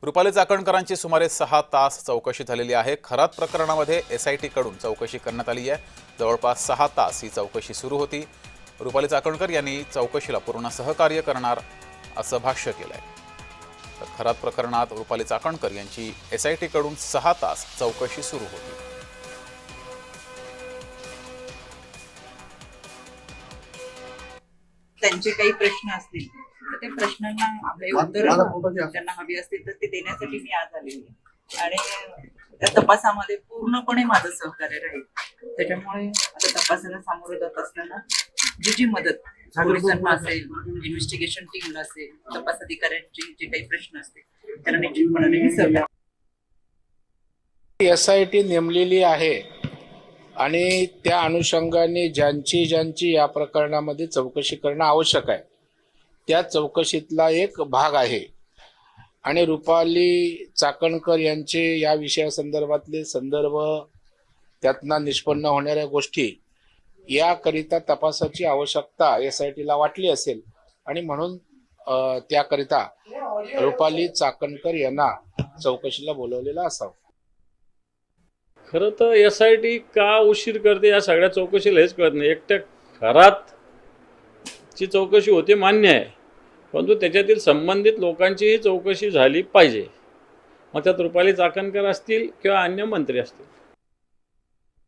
रुपाली चाकणकरांची सुमारे 6 तास चौकशी झालेली आहे। खरात प्रकरणामध्ये एसआयटी कडून चौकशी करण्यात आली आहे। जवळपास 6 तास ही चौकशी सुरू होती। रुपाली चाकणकर यांनी चौकशीला पूर्ण सहकार्य करणार असं भाष्य केलंय। तर खरात प्रकरणात रुपाली चाकणकर यांची एसआयटी कडून 6 तास चौकशी सुरू होती। त्यांचे काही प्रश्न असतील तर ते प्रश्नांना आपले उत्तर त्यांना हवी असतील तर ते देण्यासाठी मी आज आलेली आहे आणि त्या तपासामध्ये पूर्णपणे माझं सहकार्य राहील। त्याच्यामुळे आता तपासाला सामोरं जात असताना जी मदत पोलिसांना असेल, इन्व्हेस्टिगेशन टीमला असेल, तपास अधिकाऱ्यांचे जे काही प्रश्न असतील त्यांना निश्चितपणे मी सहकार्य। एसआयटी नेमलेली आहे आणि त्या अनुषंगाने ज्यांची या प्रकरणामध्ये चौकशी करणं आवश्यक आहे त्या चौकशीतला एक भाग आहे आणि रुपाली चाकणकर यांचे या विषयासंदर्भातले संदर्भ त्यातनं निष्पन्न होणाऱ्या गोष्टी याकरिता तपासाची आवश्यकता एसआयटीला वाटली असेल आणि म्हणून त्याकरिता रुपाली चाकणकर यांना चौकशीला बोलवलेलं असावं। खरं तर एसआयटी का उशीर करते या सगळ्या चौकशीला हेच कळत नाही। एकट्या खरातची चौकशी होते मान्य आहे, परंतु त्याच्यातील संबंधित लोकांचीही चौकशी झाली पाहिजे। मग त्यात रुपाली चाकणकर असतील किंवा अन्य मंत्री असतील।